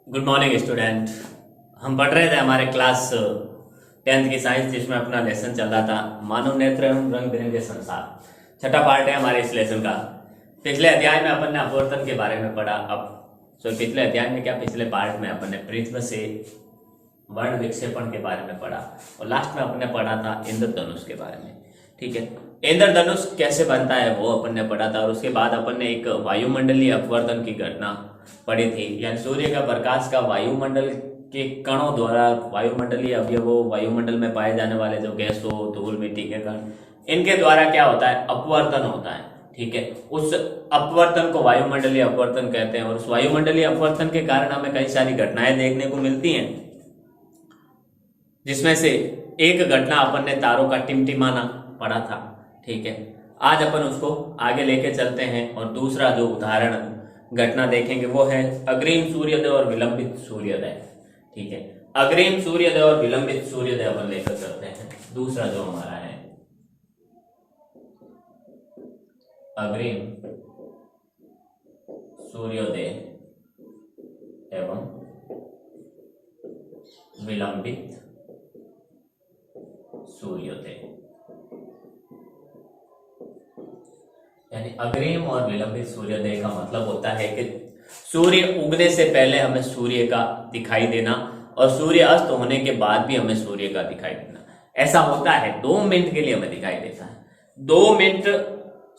Good morning student. हम पढ़ रहे थे हमारे क्लास 10th की साइंस, जिसमें अपना लेसन चल रहा था मानव नेत्र एवं रंग बिरंगे संसार। छठा पार्ट है हमारे इस लेसन का। पिछले अध्याय में अपन ने अपवर्तन के बारे में पढ़ा। अब पिछले अध्याय में क्या, पिछले पार्ट में अपन ने पृथ्वी से वर्ण विक्षेपण के बारे में पढ़ा और लास्ट में अपन ने पढ़ा था इंद्रधनुष के बारे में। ठीक है, इंद्रधनुष कैसे बनता है वो अपन ने पढ़ा था। और उसके बाद अपन ने एक वायुमंडलीय अपवर्तन की घटना पढ़ी थी, यानी सूर्य का प्रकाश का वायुमंडल के कणों द्वारा, वायुमंडलीय अवयवों, वायुमंडल में पाए जाने वाले जो गैसों, धूल, मिट्टी के कण, इनके द्वारा क्या होता है, अपवर्तन होता है। ठीक है, उस अपवर्तन को वायुमंडलीय अपवर्तन कहते हैं। और उस वायुमंडलीय अपवर्तन के कारण हमें कई सारी घटनाएं देखने को मिलती हैं, जिसमें से एक घटना अपन ने तारों का टिमटिमाना पढ़ा था। ठीक है, आज अपन उसको आगे लेके चलते हैं और दूसरा जो उदाहरण घटना देखेंगे वो है अग्रिम सूर्योदय और विलंबित सूर्योदय। ठीक है, अग्रिम सूर्योदय और विलंबित सूर्योदय अपन लेकर चलते हैं। दूसरा जो हमारा है अग्रिम सूर्योदय एवं विलंबित सूर्योदय, यानी अग्रिम और विलंबित सूर्योदय का मतलब होता है कि सूर्य उगने से पहले हमें सूर्य का दिखाई देना और सूर्य अस्त होने के बाद भी हमें सूर्य का दिखाई देना। ऐसा होता है 2 मिनट के लिए हमें दिखाई देता है। 2 मिनट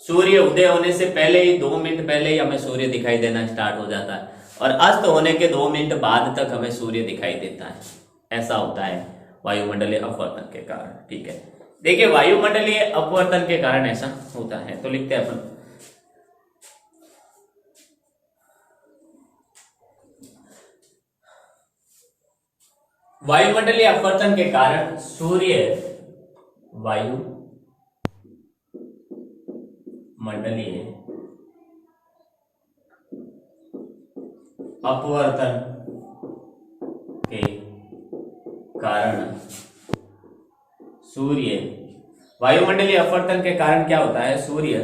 सूर्य उदय होने से पहले ही, 2 मिनट पहले ही हमें सूर्य दिखाई देना स्टार्ट हो जाता है और अस्त होने के 2 मिनट बाद तक हमें सूर्य दिखाई देता है। ऐसा होता है वायुमंडलीय अपवर्तन के कारण। ठीक है, देखिए वायुमंडलीय अपवर्तन के कारण ऐसा होता है, तो लिखते हैं अपन वायुमंडलीय अपवर्तन के कारण सूर्य वायु मंडलीय अपवर्तन के कारण सूर्य, वायुमंडलीय अपवर्तन के कारण क्या होता है, सूर्य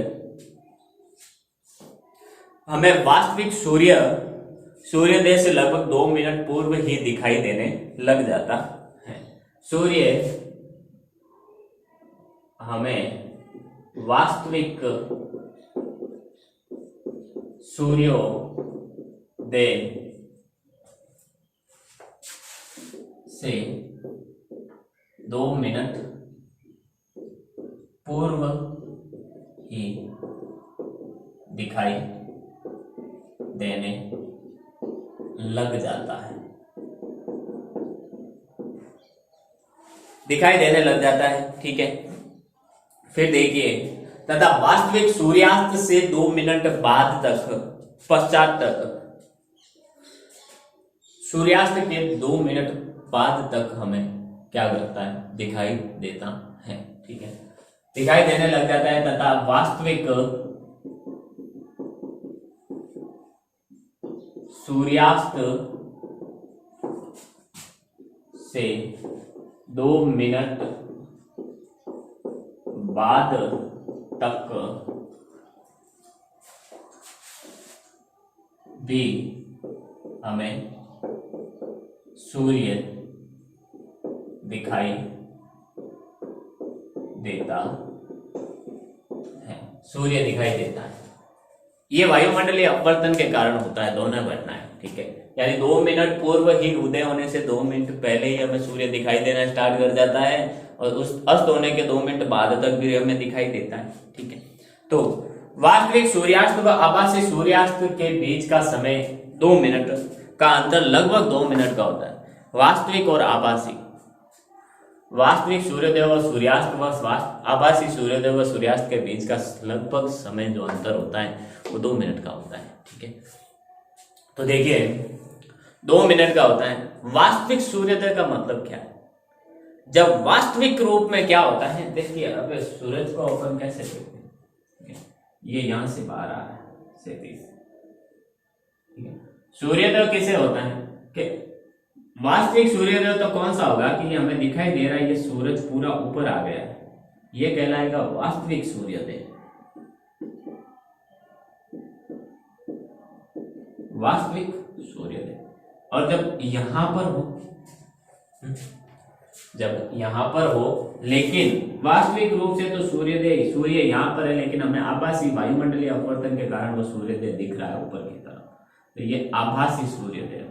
हमें वास्तविक सूर्योदय से लगभग 2 मिनट पूर्व ही दिखाई देने लग जाता है। सूर्य हमें वास्तविक सूर्योदय से 2 मिनट पूर्व ही दिखाई देने लग जाता है, दिखाई देने लग जाता है। ठीक है, फिर देखिए, तथा वास्तविक सूर्यास्त से 2 मिनट बाद तक, पश्चात तक, सूर्यास्त के 2 मिनट बाद तक हमें क्या करता है, दिखाई देता है। ठीक है, दिखाई देने लग जाता है तथा वास्तविक सूर्यास्त से 2 मिनट बाद तक भी हमें सूर्य दिखाई देता है, सूर्य दिखाई देता है। ये वायुमंडलीय अपवर्तन के कारण होता है, दोनों घटनाएं। ठीक है, यानी 2 मिनट पूर्व ही, उदय होने से 2 मिनट पहले ही हमें सूर्य दिखाई देना स्टार्ट कर जाता है और उस अस्त होने के 2 मिनट बाद तक भी हमें दिखाई देता है। ठीक है, तो वास्तविक सूर्यास्त व आभासी सूर्यास्त के बीच का समय 2 मिनट का अंतर लगभग 2 मिनट का होता है। वास्तविक और आभासी, वास्तविक सूर्योदय व सूर्यास्त व आभासी सूर्योदय व सूर्यास्त के बीच का लगभग समय जो अंतर होता है वो 2 मिनट का होता है। ठीक है, तो देखिए 2 मिनट का होता है। वास्तविक सूर्योदय का मतलब क्या है, जब वास्तविक रूप में क्या होता है, देखिए अब सूरज को अपन कैसे देखते हैं, ये यहां से बाहर आ रहा है, से सूर्योदय किसे होता है कि वास्तविक सूर्योदय तो कौन सा होगा कि हमें दिखाई दे रहा है ये सूरज पूरा ऊपर आ गया है, ये कहलाएगा वास्तविक सूर्योदय। वास्तविक सूर्योदय और जब यहां पर हो, जब यहां पर हो, लेकिन वास्तविक रूप से तो सूर्य यहां पर है, लेकिन हमें आभासी वायुमंडलीय अपवर्तन के कारण वो सूर्योदय दिख रहा है ऊपर की तरफ, तो ये आभासी सूर्योदय,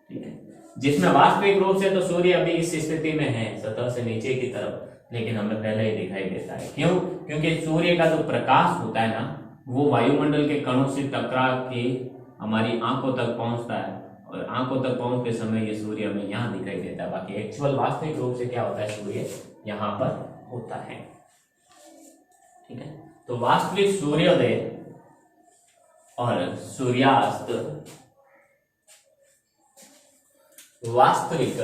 ठीक है। जिसमें वास्तविक रूप से तो सूर्य अभी इस स्थिति में है सतह से नीचे की तरफ, लेकिन हमें पहले ही दिखाई देता है। क्यों? क्योंकि सूर्य का जो प्रकाश होता है ना, वो वायुमंडल के कणों से टकरा के हमारी आंखों तक पहुंचता है, और आंखों तक पहुंचते समय ये सूर्य हमें यहाँ दिखाई देता है। बाकी एक्चुअल वास्तविक रूप से क्या होता है, सूर्य यहाँ पर होता है, ठीक है। तो वास्तविक सूर्योदय और सूर्यास्त, वास्तविक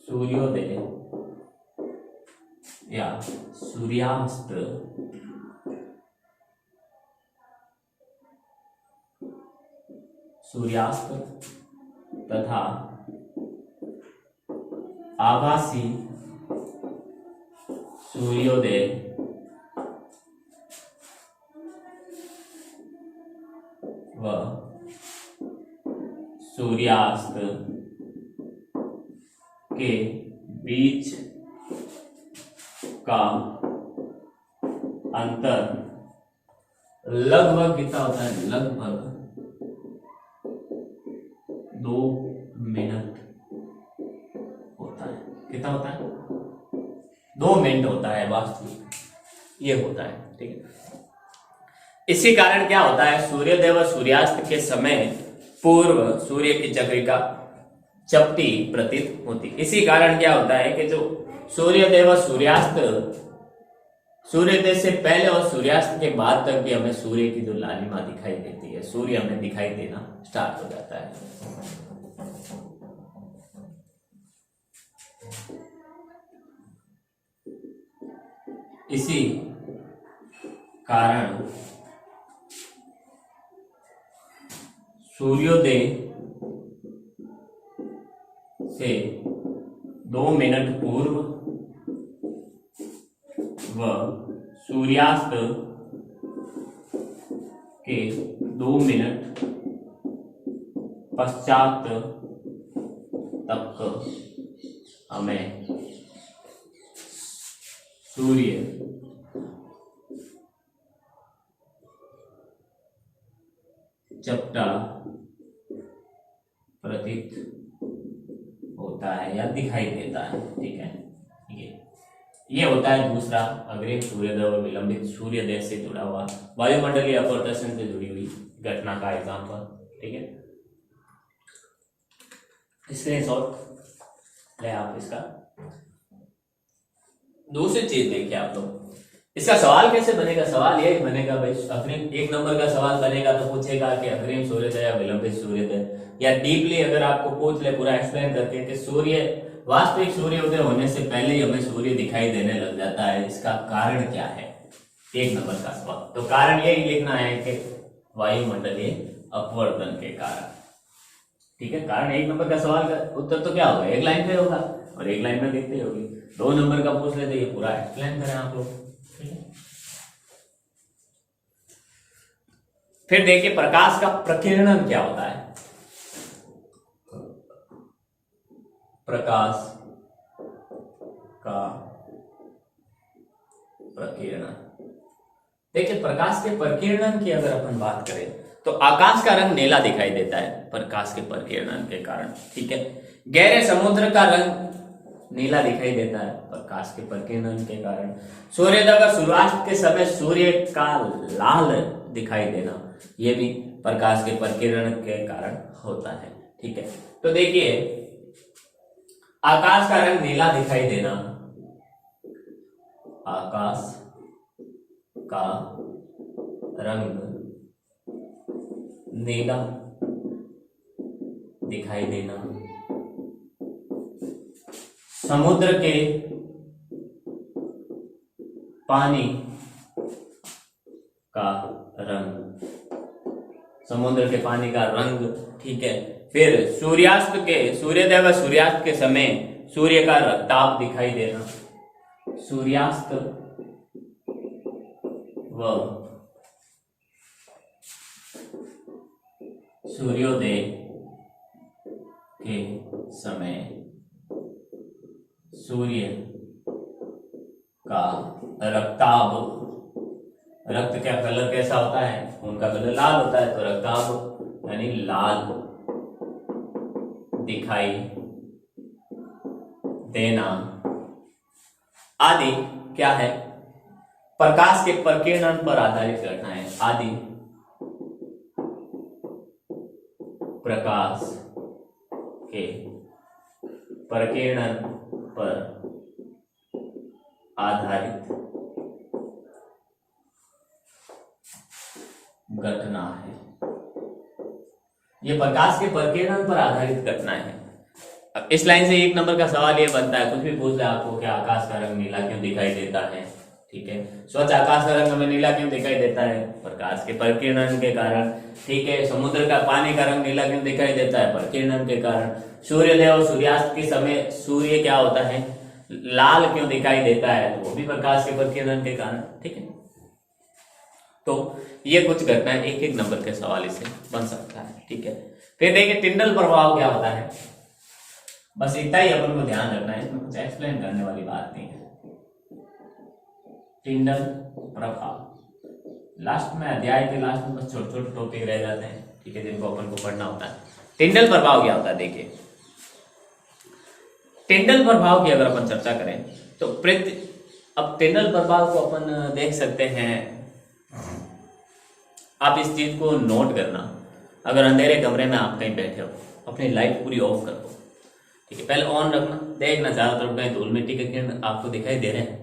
सूर्योदय या सूर्यास्त तथा आभासी सूर्योदय व सूर्यास्त के बीच का अंतर लगभग कितना होता है, लगभग 2 मिनट होता है। कितना होता है? 2 मिनट होता है वास्तविक, ये होता है, ठीक है। इसी कारण क्या होता है, सूर्योदय व सूर्यास्त के समय पूर्व सूर्य की चक्रिका चपटी प्रतीत होती। इसी कारण क्या होता है कि जो सूर्योदय व सूर्यास्त, सूर्योदय से पहले और सूर्यास्त के बाद तक भी हमें सूर्य की जो लालिमा दिखाई देती है, सूर्य हमें दिखाई देना स्टार्ट हो जाता है। इसी कारण सूर्योदय से 2 मिनट पूर्व व सूर्यास्त के 2 मिनट पश्चात तक हमें सूर्य चपटा प्रतीत होता है या दिखाई देता है, ठीक है। ये होता है दूसरा अग्रिम सूर्योदय और विलंबित सूर्योदय से जुड़ा हुआ वायुमंडलीय अपवर्तन से जुड़ी हुई घटना का एग्जाम्पल, ठीक है। स्क्रीनशॉट ले आप इसका। दूसरी चीज देखिए आप लोग, इसका सवाल कैसे बनेगा, सवाल यही बनेगा भाई, अग्रिम 1 नंबर का सवाल बनेगा तो पूछेगा कि अग्रिम सूर्योदय या विलंबित सूर्योदय, या डीपली अगर आपको पूछ ले पूरा एक्सप्लेन करके कि सूर्य वास्तविक सूर्योदय होने से पहले ही हमें सूर्य दिखाई देने लग जाता है, इसका कारण क्या है, 1 नंबर का सवाल। तो कारण यही लिखना है कि वायुमंडलीय अपवर्तन के कारण, ठीक है। कारण 1 नंबर का सवाल का उत्तर तो क्या होगा, 1 लाइन पे होगा और 1 लाइन में देखते होगी। 2 नंबर का पूछ लेते, ये पूरा एक्सप्लेन करें आप लोग, ठीक है। फिर देखिए प्रकाश का प्रकीर्णन क्या होता है। प्रकाश का प्रकीर्णन, देखिए प्रकाश के प्रकीर्णन की अगर अपन बात करें तो आकाश का रंग नीला दिखाई देता है प्रकाश के प्रकीर्णन के कारण, ठीक है। गहरे समुद्र का रंग नीला दिखाई देता है प्रकाश के प्रकीर्णन के कारण। सूर्योदय व सूर्यास्त के समय सूर्य का लाल दिखाई देना, यह भी प्रकाश के प्रकीर्णन के कारण होता है, ठीक है। तो देखिए आकाश का रंग नीला दिखाई देना, आकाश का रंग नीला दिखाई देना, समुद्र के पानी का रंग, समुद्र के पानी का रंग, ठीक है। फिर सूर्योदय व सूर्यास्त के समय सूर्य का ताप दिखाई देना, सूर्यास्त व सूर्योदय के समय सूर्य का रक्ताभ, रक्त का कलर कैसा होता है, उनका कलर लाल होता है, तो रक्ताभ यानी लाल दिखाई देना आदि क्या है, प्रकाश के प्रकीर्णन पर आधारित घटना है। आदि प्रकाश के प्रकीर्णन पर आधारित घटना है। यह प्रकाश के प्रकीर्णन पर आधारित घटना है। अब इस लाइन से 1 नंबर का सवाल ये बनता है, कुछ भी पूछ ले आपको, क्या आकाश का रंग नीला क्यों दिखाई देता है? ठीक है, स्वच्छ आकाश का रंग हमें नीला क्यों दिखाई देता है? प्रकाश के प्रकीर्णन के कारण। ठीक है, समुद्र का पानी का रंग नीला क्यों दिखाई देता है? प्रकीर्णन के कारण। सूर्योदय और सूर्यास्त के समय सूर्य क्या होता है, लाल क्यों दिखाई देता है? तो वो भी प्रकाश के प्रकीर्णन के कारण। ठीक है, तो ये कुछ घटनाएं 1-1 नंबर के सवाल इसे बन सकता है। ठीक है, फिर देखिए टिंडल प्रभाव क्या होता है। बस इतना ही अपन को ध्यान रखना है, इसमें कुछ एक्सप्लेन करने वाली बात नहीं है। टिंडल प्रभाव लास्ट में, अध्याय के लास्ट में बस छोटे छोटे टॉपिक रह जाते हैं। ठीक है, जिनको अपन को पढ़ना होता है। टिंडल प्रभाव क्या होता है, देखिए टिंडल प्रभाव की अगर अपन चर्चा करें तो अब टिंडल प्रभाव को अपन देख सकते हैं। आप इस चीज को नोट करना, अगर अंधेरे कमरे में आप कहीं बैठे हो, अपनी लाइट पूरी ऑफ कर दो। ठीक है, पहले ऑन रखना, देखना चारों तरफ कहीं धूल मिट्टी के किरण आपको दिखाई दे रहे हैं?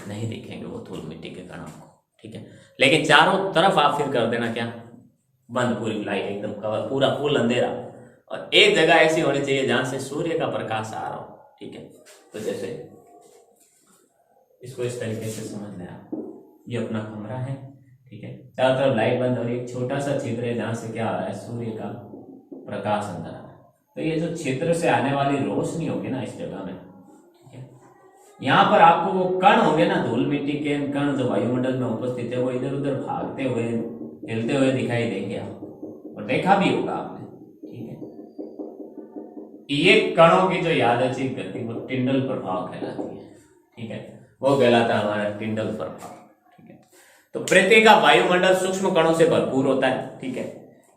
नहीं दिखेंगे वो धूल मिट्टी के कण आपको। ठीक है, लेकिन चारों तरफ आप फिर कर देना क्या, बंद, पूरी लाइट एकदम कवर, पूरा फुल अंधेरा। और एक जगह ऐसी होनी चाहिए जहां से सूर्य का प्रकाश आ रहा हो। ठीक है, तो जैसे इसको इस तरीके से समझ लें आप, ये अपना कमरा है। ठीक है, चारों तरफ लाइट बंद और एक छोटा सा छिद्र है जहां से क्या आ रहा है, सूर्य का प्रकाश अंदर आ रहा है। तो ये जो छिद्र से आने वाली रोशनी होगी ना इस जगह में, ठीक है, यहाँ पर आपको वो कण होंगे ना, धूल मिट्टी के कण जो वायुमंडल में उपस्थित है, वो इधर उधर भागते हुए हिलते हुए दिखाई देंगे आपको, और देखा भी होगा आपने। ठीक है, ये कणों की जो यादृच्छिक गति वो टिंडल प्रभाव कहलाती है। ठीक है, वो कहलाता है हमारा टिंडल प्रभाव। ठीक है, तो पृथ्वी का वायुमंडल सूक्ष्म कणों से भरपूर होता है। ठीक है,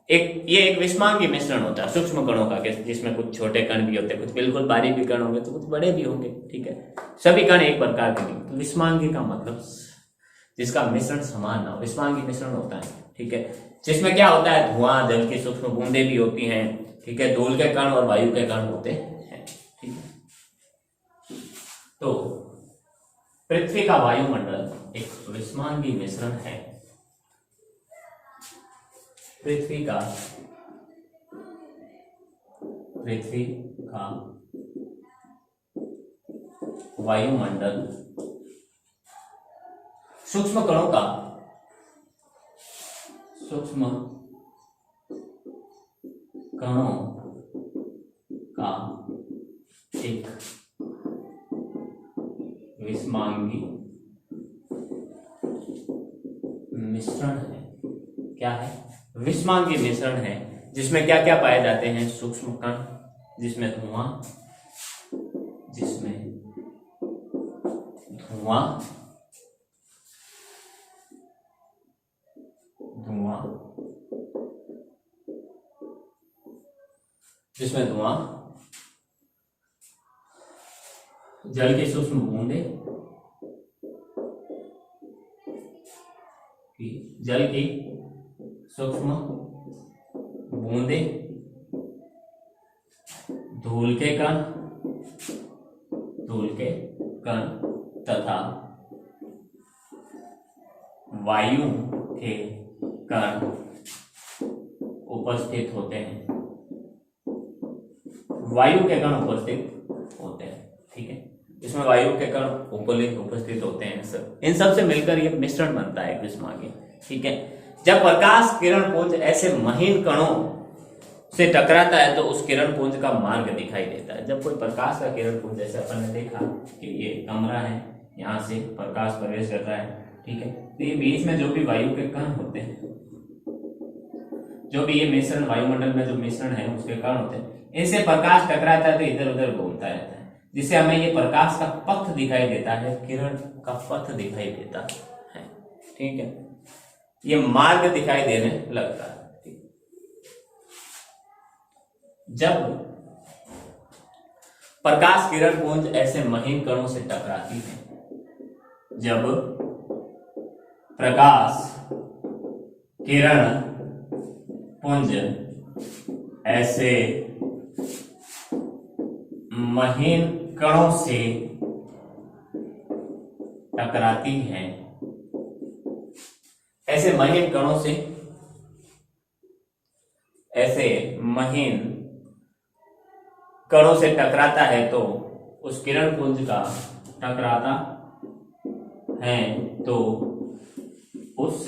ये एक विषमांगी मिश्रण होता है सूक्ष्म कणों का, जिसमें कुछ छोटे कण भी होते हैं, कुछ बिल्कुल बारीक भी कण होंगे, तो कुछ बड़े भी होंगे। ठीक है, सभी कण एक प्रकार के नहीं। तो विषमांगी का मतलब जिसका मिश्रण समान ना हो, विषमांगी मिश्रण होता है। ठीक है, जिसमें क्या होता है, धुआं, जल की सूक्ष्म बूंदें भी होती हैं। ठीक है, धूल के कण और वायु के कण होते हैं। ठीक है, तो पृथ्वी का वायुमंडल एक विषमांगी मिश्रण है। पृथ्वी का वायुमंडल सूक्ष्म कणों का एक विषमांगी मिश्रण है। क्या है, विषमांगी मिश्रण है, जिसमें क्या क्या पाए जाते हैं, सूक्ष्म कण, जिसमें धुआं जल की सूक्ष्म बूंदें, धूल के कण तथा वायु के कण उपस्थित होते हैं। ठीक है, इसमें वायु के कण उपस्थित होते हैं। इन सब से मिलकर ये मिश्रण बनता है विषमांगी। ठीक है, जब प्रकाश किरण पुंज ऐसे महीन कणों से टकराता है तो उस किरण पुंज का मार्ग दिखाई देता है। जब कोई प्रकाश का किरण पुंज, जैसे अपन ने देखा कि ये कमरा है, यहाँ से प्रकाश प्रवेश कर रहा है, ठीक है। तो ये बीच में जो भी वायु के कण होते हैं, जो भी ये मिश्रण वायुमंडल में जो मिश्रण है उसके कण होते हैं, इनसे प्रकाश टकराता है तो इधर उधर घूमता रहता है, जिससे हमें ये प्रकाश का पथ दिखाई देता है, किरण का पथ दिखाई देता है, ठीक है। ये मार्ग दिखाई देने लगता है। जब प्रकाश किरण पुंज ऐसे महीन कणों से टकराती है, जब प्रकाश किरण पुंज ऐसे महीन कणों से टकराती हैं, ऐसे महीन कणों से, ऐसे महीन कणों से टकराता है तो उस किरण पुंज का टकराता है तो उस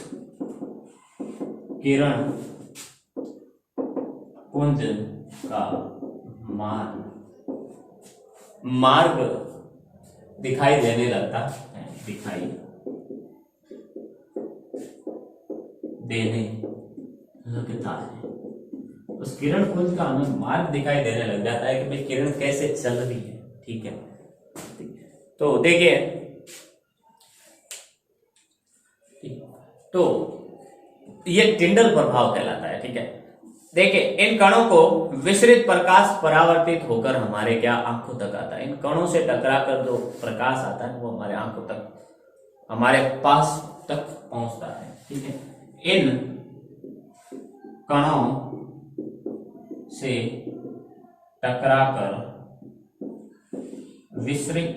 किरण पुंज का मार्ग दिखाई देने लगता है, दिखाई देने लगता है। उस किरण पुंज का हमें मार्ग दिखाई देने लग जाता है कि भाई किरण कैसे चल रही है, ठीक है। तो देखिए, तो ये टिंडल प्रभाव कहलाता है, ठीक है। देखिए, इन कणों को विसरित प्रकाश परावर्तित होकर हमारे क्या आंखों तक आता है। इन कणों से टकराकर जो प्रकाश आता है वो हमारे आंखों तक, हमारे पास तक पहुंचता है, ठीक है। इन कणों से टकराकर विसरित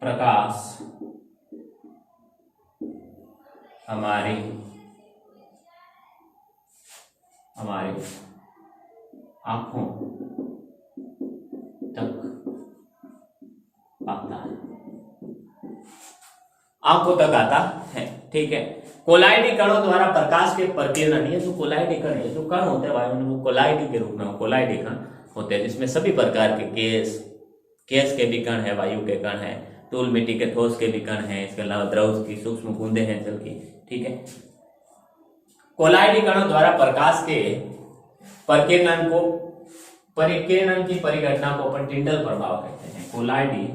प्रकाश हमारी आंखों तक आता है, आंखों तक आता है, ठीक है। कोलाइडी कणों द्वारा प्रकाश के प्रकीर्णन, ये जो कोलाइडी कण है, जो कण होते हैं वायुमंडल में, कोलाइडी के रूप में कोलाइडी कण होते हैं, जिसमें सभी प्रकार के गैस के भी कण है, वायु के कण है, धूल मिट्टी के ठोस के भी कण है, इसके अलावा द्रव की सूक्ष्म बूंदें हैं जल की, ठीक है। कोलाइडी कणों द्वारा प्रकाश के परिकिरणन की परिघटना को अपन टिंडल प्रभाव कहते हैं। कोलाइडी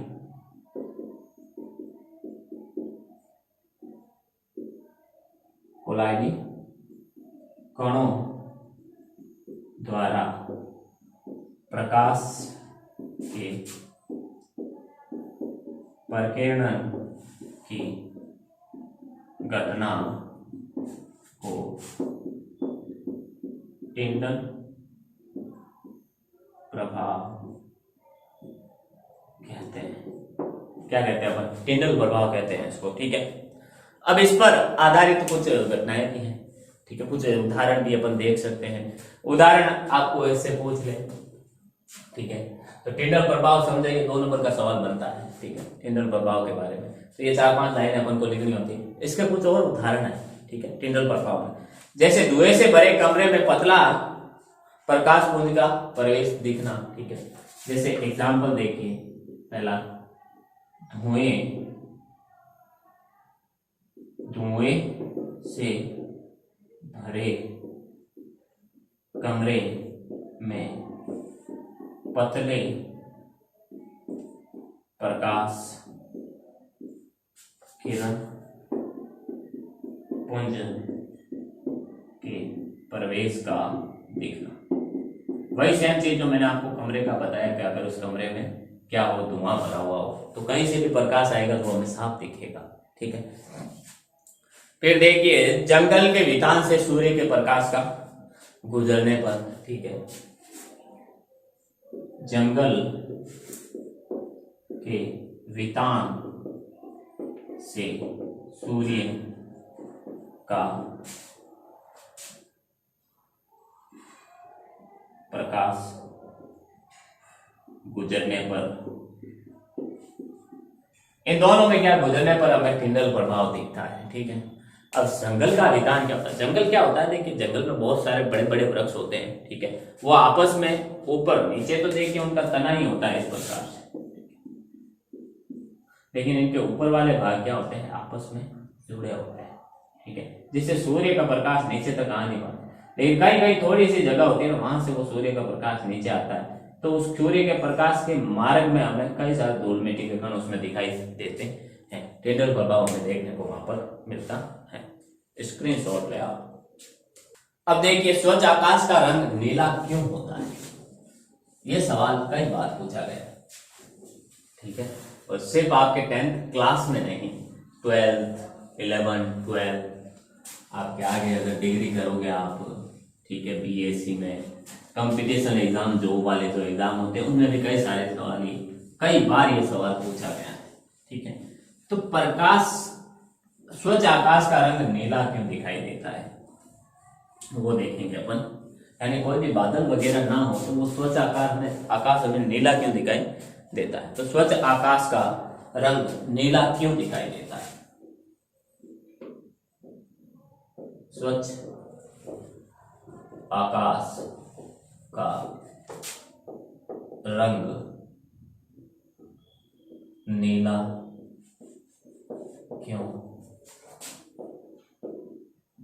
कणों द्वारा प्रकाश के परिकिरणन की घटना को टिंडल प्रभाव कहते हैं। क्या कहते हैं अपन? टिंडल प्रभाव कहते हैं इसको, ठीक है। अब इस पर आधारित कुछ घटनाएं भी हैं, ठीक है, कुछ उदाहरण भी अपन देख सकते हैं। उदाहरण आपको ऐसे पूछ ले, ठीक है, तो टिंडल प्रभाव समझेंगे, 2 नंबर का सवाल बनता है, ठीक है, टिंडल प्रभाव के बारे में। तो ये 4-5 लाइन अपन को लिखनी होती है। इसके कुछ और उदाहरण है, ठीक है, टिंडल प्रभाव में। जैसे धुएं से भरे कमरे में पतला प्रकाश पुंज का प्रवेश दिखना, ठीक है। जैसे एग्जाम्पल देखिए, पहला, धुएं से भरे कमरे में पतले प्रकाश किरण पुंज के प्रवेश का दिखना। वही सेम चीज जो मैंने आपको कमरे का बताया कि अगर उस कमरे में क्या हो, धुआं भरा हुआ हो, तो कहीं से भी प्रकाश आएगा तो हमें साफ दिखेगा, ठीक है। फिर देखिए, जंगल के वितान से सूर्य के प्रकाश का गुजरने पर, ठीक है, जंगल के वितान से सूर्य का प्रकाश गुजरने पर, इन दोनों में क्या, गुजरने पर हमें टिंडल प्रभाव दिखता है, ठीक है। अब जंगल का वितान क्या होता है? जंगल क्या होता है? देखिए, जंगल में बहुत सारे बड़े बड़े वृक्ष होते हैं, ठीक है, वो आपस में ऊपर नीचे तो देखिए उनका तना ही होता है इस प्रकार से, लेकिन इनके ऊपर वाले भाग क्या होते हैं, आपस में जुड़े होते हैं, ठीक है, जिससे सूर्य का प्रकाश नीचे तक आ नहीं पाता। लेकिन कहीं कहीं थोड़ी सी जगह होती है ना, वहां से वो सूर्य का प्रकाश नीचे आता है, तो उस सूर्य के प्रकाश के मार्ग में हमें कई सारे धूल मिट्टी के कण उसमें दिखाई देते हैं, टेडर प्रभाव हमें देखने को वहां पर मिलता है। स्क्रीनशॉट ले आप। अब देखिए, स्वच्छ आकाश का रंग नीला क्यों होता है, यह सवाल कई बार पूछा गया, ठीक है, और सिर्फ आपके 10th क्लास में नहीं, 12th, 11, 12 आपके आगे अगर डिग्री करोगे आप, ठीक है, बीएससी में कंपटीशन एग्जाम, जॉब वाले जो एग्जाम होते हैं उनमें भी कई सारे सवाल, कई बार ये सवाल पूछा गया है, ठीक है। तो प्रकाश, स्वच्छ आकाश का रंग नीला क्यों दिखाई देता है, वो देखेंगे अपन। यानी कोई भी बादल वगैरह ना हो तो वो स्वच्छ आकाश हमें नीला क्यों दिखाई देता है। तो स्वच्छ आकाश का रंग नीला क्यों दिखाई देता है। स्वच्छ आकाश का रंग नीला क्यों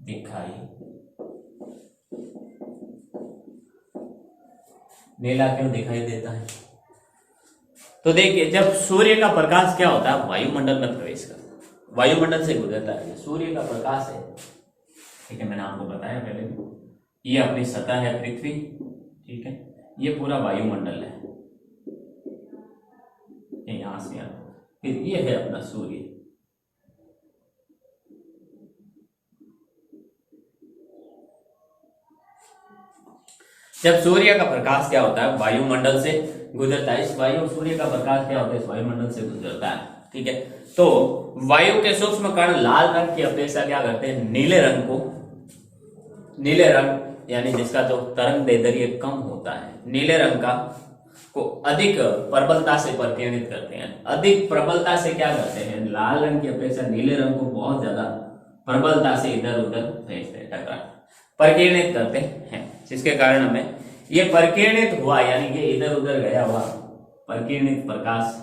दिखाई, नीला क्यों दिखाई देता है। तो देखिए, जब सूर्य का प्रकाश क्या होता है, वायुमंडल में प्रवेश करता है, वायुमंडल से गुजरता है, सूर्य का प्रकाश है, ठीक है, मैंने आपको बताया पहले भी, ये अपनी सतह है पृथ्वी, ठीक है, ये पूरा वायुमंडल है, यहां से यहां, फिर ये है अपना सूर्य, जब सूर्य का प्रकाश क्या होता है, वायुमंडल से गुजरता है, इस सूर्य का प्रकाश क्या होता है, इस वायुमंडल से गुजरता है, ठीक है। तो वायु के सूक्ष्म कण लाल रंग की अपेक्षा क्या करते हैं, नीले रंग को, नीले रंग यानी जिसका जो तरंग दैर्ध्य कम होता है, नीले रंग का को अधिक प्रबलता से परिकीर्णित करते हैं। अधिक प्रबलता से क्या करते हैं, लाल रंग की अपेक्षा नीले रंग को बहुत ज्यादा प्रबलता से इधर उधर भेजते हैं, टकरा परिकीर्णित करते हैं, जिसके कारण हमें ये परिकीर्णित हुआ, यानी ये इधर उधर गया हुआ परिकीर्णित प्रकाश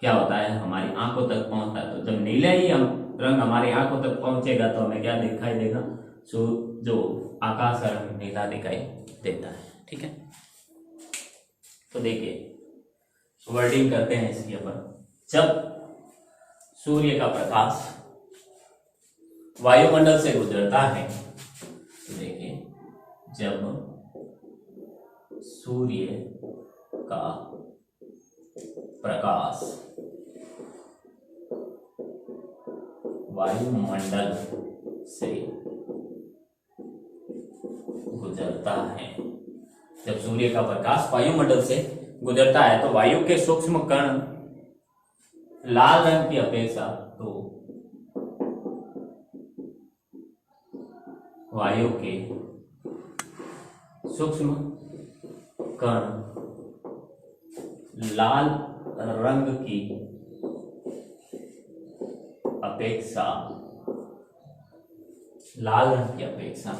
क्या होता है, हमारी आंखों तक पहुंचता है। तो जब नीले ही हम रंग हमारी आंखों तक पहुंचेगा तो हमें क्या दिखाई देगा, जो आकाश का रंग नीला दिखाई देता है, ठीक है। तो देखिए वर्डिंग करते हैं इसकी अपन। जब सूर्य का प्रकाश वायुमंडल से गुजरता है, तो देखिए जब सूर्य का प्रकाश वायुमंडल से गुजरता है, जब सूर्य का प्रकाश वायुमंडल से गुजरता है तो वायु के सूक्ष्म कण लाल रंग की अपेक्षा, तो वायु के सूक्ष्म कण लाल रंग की अपेक्षा, लाल रंग की अपेक्षा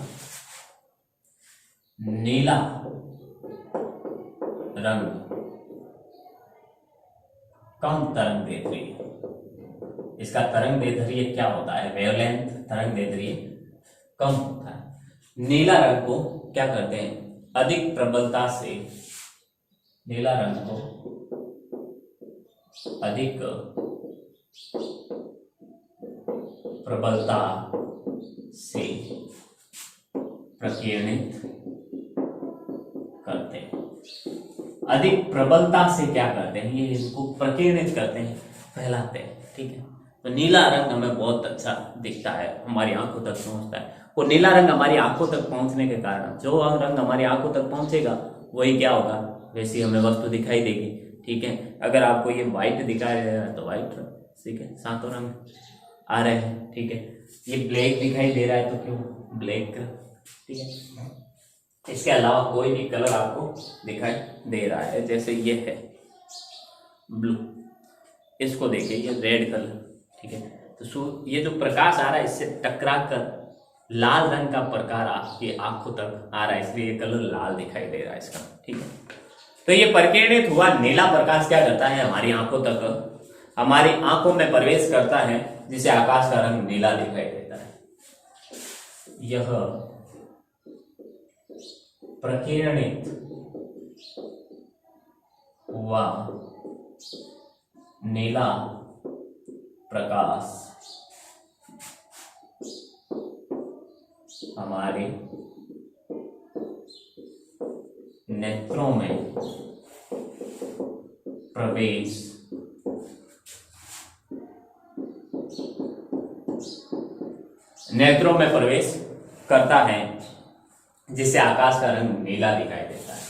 नीला रंग कम तरंग दैर्ध्य, इसका तरंग दैर्ध्य क्या होता है, वेवलेंथ, तरंग दैर्ध्य कम होता है। नीला रंग को क्या करते हैं, अधिक प्रबलता से, नीला रंग को अधिक प्रबलता से प्रकीर्णित करते हैं। अधिक प्रबलता से क्या करते हैं, ये इसको प्रकीर्णित करते हैं, फैलाते हैं, ठीक है। तो नीला रंग हमें बहुत अच्छा दिखता है, हमारी आंखों तक पहुंचता है। वो नीला रंग हमारी आंखों तक पहुंचने के कारण, जो रंग हमारी आंखों तक पहुंचेगा वही क्या होगा, वैसी हमें वस्तु दिखाई देगी, ठीक है। अगर आपको ये व्हाइट दिखाई दे रहा है तो व्हाइट, ठीक है, सातों रंग आ रहे हैं, ठीक है। ये ब्लैक दिखाई दे रहा है तो क्यों ब्लैक, ठीक है। इसके अलावा कोई भी कलर आपको दिखाई दे रहा है, जैसे ये है ब्लू, इसको देखिए ये रेड कलर, ठीक है। तो ये जो प्रकाश आ रहा है इससे टकरा कर लाल रंग का प्रकार आपकी आंखों तक आ रहा है, इसलिए ये कलर लाल दिखाई दे रहा है इसका, ठीक है। तो ये परिकीर्णित हुआ नीला प्रकाश क्या करता है, हमारी आंखों तक हमारी आंखों में प्रवेश करता है जिसे आकाश का रंग नीला दिखाई देता है। यह प्रकीर्णित हुआ नीला प्रकाश हमारे नेत्रों में प्रवेश करता है जिससे आकाश का रंग नीला दिखाई देता है,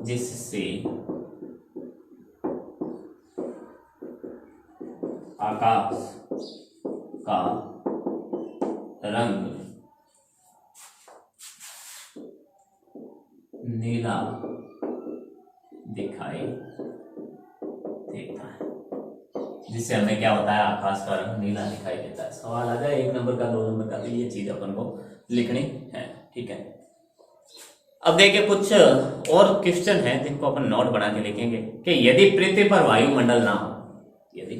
जिससे आकाश का रंग नीला दिखाई देता है, जिससे हमें क्या होता है, आकाश का रंग नीला दिखाई देता है। सवाल आ जाए 1 नंबर का, 2 नंबर का, तो ये चीज अपन को लिखनी है। ठीक है, अब देखिए कुछ और क्वेश्चन है जिनको अपन नोट बना के लिखेंगे कि यदि पृथ्वी पर वायुमंडल ना हो, यदि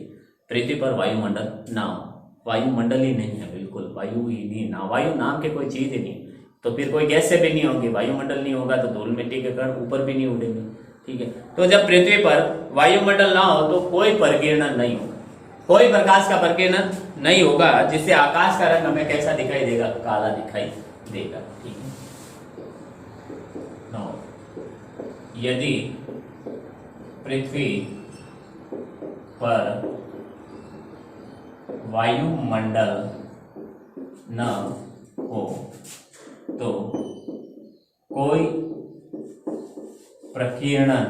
पृथ्वी पर वायुमंडल ना हो, वायुमंडल ही नहीं है, बिल्कुल वायु ही नहीं, ना वायु नाम के कोई चीज ही नहीं, तो फिर कोई गैस से भी नहीं होगी, वायुमंडल नहीं होगा तो धूल मिट्टी के कण ऊपर भी नहीं उड़ेंगे। ठीक है, तो जब पृथ्वी पर वायुमंडल ना हो तो कोई परिकिरण नहीं होगा, कोई प्रकाश का परिकिरण नहीं होगा, जिससे आकाश का रंग हमें कैसा दिखाई देगा, काला दिखाई देगा। ठीक है, यदि पृथ्वी पर वायुमंडल न हो तो कोई प्रकीर्णन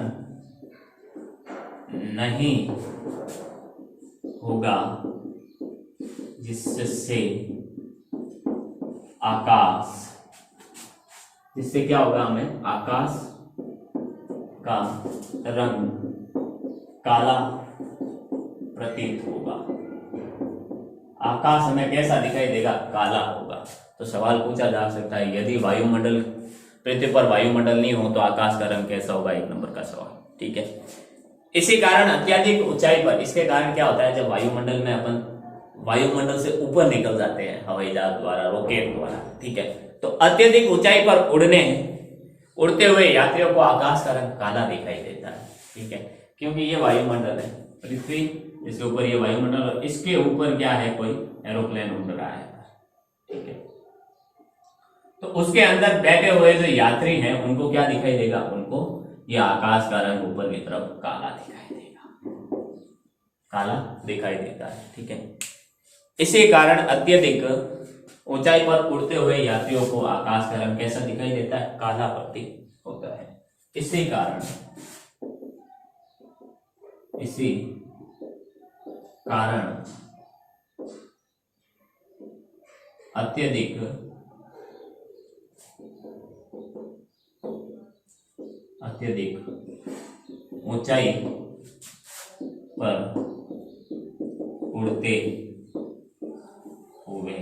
नहीं होगा, जिससे क्या होगा, हमें आकाश का रंग काला प्रतीत होगा। आकाश हमें कैसा दिखाई देगा, काला होगा। तो सवाल पूछा जा सकता है, यदि वायुमंडल, पृथ्वी पर वायुमंडल नहीं हो तो आकाश का रंग कैसा होगा, 1 नंबर का सवाल। ठीक है, इसी कारण अत्यधिक ऊंचाई पर, इसके कारण क्या होता है, जब वायुमंडल में अपन वायुमंडल से ऊपर निकल जाते हैं हवाई जहाज द्वारा, रॉकेट द्वारा, ठीक है, तो अत्यधिक ऊंचाई पर उड़ते हुए यात्रियों को आकाश का रंग काला दिखाई देता है। ठीक है, क्योंकि ये वायुमंडल है, पृथ्वी इसके ऊपर ये वायुमंडल, और इसके ऊपर क्या है, कोई एरोप्लेन उड़ रहा है। ठीक है, तो उसके अंदर बैठे हुए जो यात्री हैं उनको क्या दिखाई देगा, उनको ये आकाश का रंग ऊपर की तरफ काला दिखाई देगा, काला दिखाई देता है। ठीक है, इसी कारण अत्यधिक ऊंचाई पर उड़ते हुए यात्रियों को आकाश का रंग कैसा दिखाई देता है, काला प्रतीत होता है। इसी कारण अत्यधिक ऊंचाई पर उड़ते हुए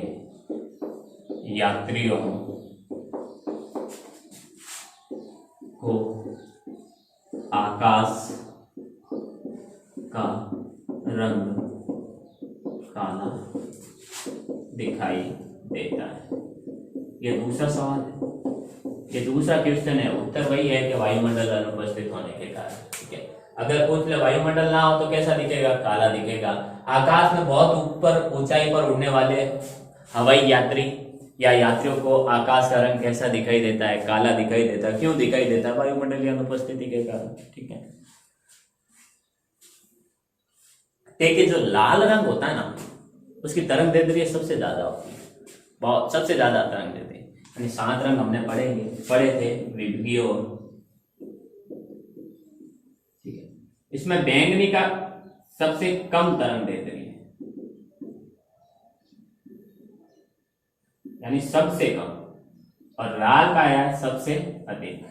यात्रियों को आकाश का रंग काला दिखाई देता है। ये दूसरा सवाल है, ये दूसरा क्वेश्चन है, उत्तर वही है कि वायुमंडल अनुपस्थित होने के कारण। ठीक है, अगर पूछ ले वायुमंडल ना हो तो कैसा दिखेगा, काला दिखेगा। आकाश में बहुत ऊपर ऊंचाई पर उड़ने वाले हवाई यात्री या यात्रियों को आकाश का रंग कैसा दिखाई देता है, काला दिखाई देता है। क्यों दिखाई देता है, वायुमंडलीय अनुपस्थिति के कारण। ठीक है, देखिए जो लाल रंग होता है ना, उसकी तरंग दैर्ध्य सबसे ज्यादा होती है, बहुत सबसे ज्यादा तरंग दैर्ध्य, यानी 7 रंग हमने पढ़े थे विबग्य और, ठीक है, इसमें बैंगनी का सबसे कम तरंग दैर्ध्य है, यानी सबसे कम, और लाल का है सबसे अधिक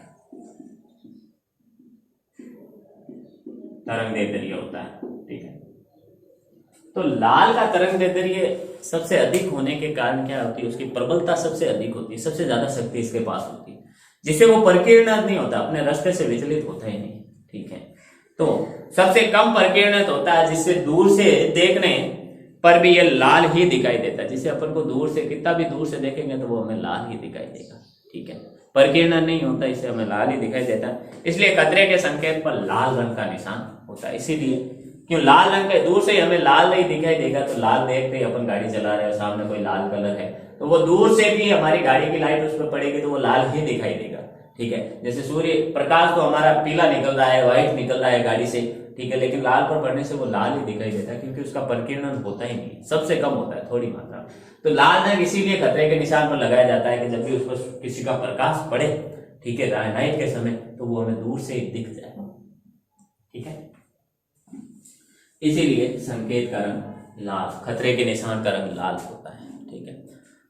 तरंग दैर्ध्य होता है। ठीक है, तो लाल का तरंग दैर्ध्य सबसे अधिक होने के कारण क्या होती है, उसकी प्रबलता सबसे अधिक होती है, सबसे ज्यादा शक्ति इसके पास होती है, जिससे वो परिकीर्ण नहीं होता, अपने रास्ते से विचलित होता ही नहीं। ठीक है, तो सबसे कम परिकीर्णित होता है जिससे दूर से देखने पर भी ये लाल ही दिखाई देता है। जिसे अपन को दूर से कितना भी दूर से देखेंगे तो वो हमें लाल ही दिखाई देगा, ठीक है। परिकीर्णन नहीं होता, इससे हमें लाल ही दिखाई देता है। इसलिए खतरे के संकेत पर लाल रंग का निशान होता है। इसीलिए क्यों लाल रंग का, दूर से हमें लाल नहीं दिखाई देगा तो लाल देखते ही अपन गाड़ी चला रहे हैं, सामने कोई लाल कलर है तो वो दूर से भी हमारी गाड़ी की लाइट उस पर पड़ेगी तो वो लाल ही दिखाई देगा, ठीक है। जैसे सूर्य प्रकाश तो हमारा पीला निकल रहा है, व्हाइट निकल रहा है गाड़ी से, ठीक है, लेकिन लाल पर पड़ने से वो लाल ही दिखाई देता है क्योंकि उसका परिकीर्णन होता ही नहीं, सबसे कम होता है, थोड़ी मात्रा। तो लाल रंग इसीलिए खतरे के निशान पर लगाया जाता है कि जब भी उस पर किसी का प्रकाश पड़े, ठीक है, नाइट के समय, तो वो हमें दूर से ही दिख जाए, ठीक है। इसीलिए संकेत का रंग लाल, खतरे के निशान का रंग लाल होता है, ठीक है।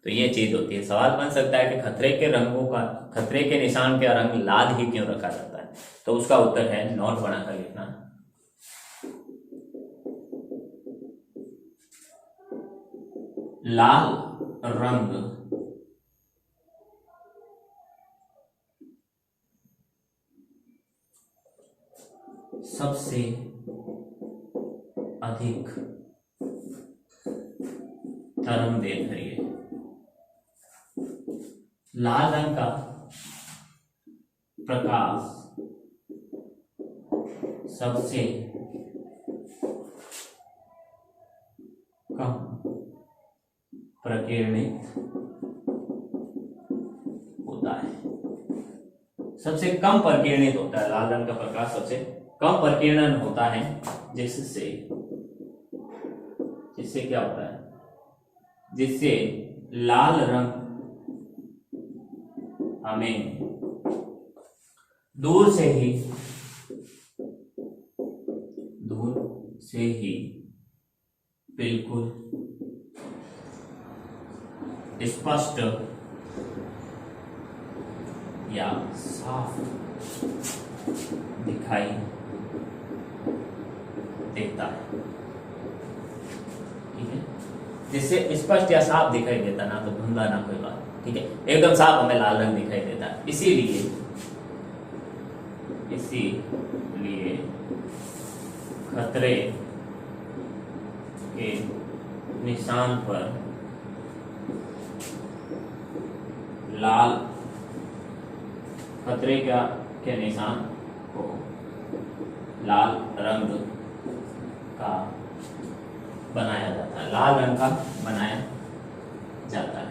तो ये चीज होती है। सवाल बन सकता है कि खतरे के रंगों का, खतरे के निशान का रंग लाल ही क्यों रखा जाता है? तो उसका उत्तर है, नोट बनाकर लिखना, लाल रंग सबसे अधिक तरंगदैर्घ्य है। लाल रंग का प्रकाश सबसे कम प्रकीर्णित होता है, सबसे कम प्रकीर्णित होता है। लाल रंग का प्रकाश सबसे कम प्रकीर्णन होता है, जिससे क्या होता है, जिससे लाल रंग हमें दूर से ही बिल्कुल स्पष्ट या साफ दिखाई देता है, ठीक है। जिससे स्पष्ट या साफ दिखाई देता, ना तो धुंधला ना कोई बात, ठीक है, एकदम साफ हमें लाल रंग दिखाई देता है। इसीलिए खतरे के निशान पर लाल, खतरे के निशान को लाल रंग का बनाया जाता है, लाल रंग का बनाया जाता है।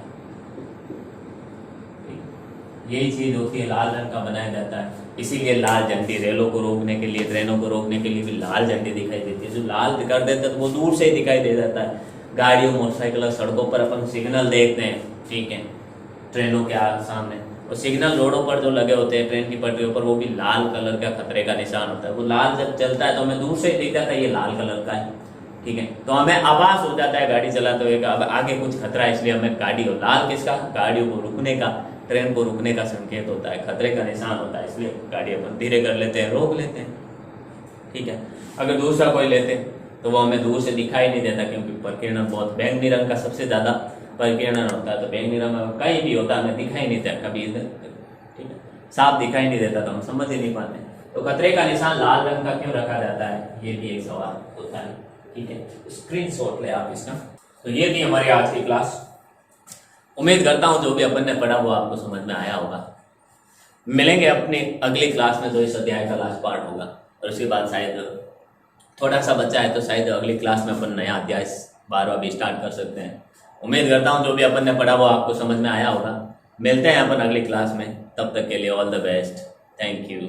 यही चीज होती है, लाल रंग का बनाया जाता है। इसीलिए लाल झंडी, रेलों को रोकने के लिए, ट्रेनों को रोकने के लिए भी लाल झंडी दिखाई देती है। जो लाल कर देता है तो वो दूर से ही दिखाई दे जाता है। गाड़ियों, मोटरसाइकिल, सड़कों पर अपन सिग्नल देखते हैं, ठीक है, ट्रेनों के सामने, और सिग्नल रोडों पर जो लगे होते हैं ट्रेन की पटरियों पर, वो भी लाल कलर का खतरे का निशान होता है। वो लाल जब चलता है तो हमें दूर से ही दिख जाता है ये लाल कलर का है, ठीक है। तो हमें आभास हो जाता है गाड़ी चलाते हुए अब आगे कुछ खतरा है, इसलिए हमें गाड़ी हो, लाल किसका, गाड़ियों को रुकने का, ट्रेन को रुकने का संकेत होता है, खतरे का निशान होता है। इसलिए गाड़ी अपन धीरे कर लेते हैं, रोक लेते हैं, ठीक है। अगर दूसरा कोई लेते तो वो हमें दूर से दिखाई नहीं देता, क्योंकि प्रकीर्णन बहुत, बैंगनी रंग का सबसे ज्यादा प्रकीर्णन होता है। तो बैंगनी रंग कहीं भी होता है, हमें दिखाई नहीं देता कभी इधर, ठीक है, साफ दिखाई नहीं देता तो हम समझ ही नहीं पाते। तो खतरे का निशान लाल रंग का क्यों रखा जाता है, ये भी एक सवाल होता है, ठीक है। स्क्रीनशॉट ले आप इसका। तो ये थी हमारी आज की क्लास। उम्मीद करता हूं जो भी अपन ने पढ़ा वो आपको समझ में आया होगा। मिलेंगे अपनी अगली क्लास में, जो इस अध्याय का लास्ट पार्ट होगा, और उसके बाद शायद थोड़ा सा बच्चा है तो शायद अगली क्लास में अपन नया अध्याय 12वां भी स्टार्ट कर सकते हैं। उम्मीद करता हूं जो भी अपन ने पढ़ा वो आपको समझ में आया होगा। मिलते हैं अपन अगली क्लास में, तब तक के लिए all the best, thank you.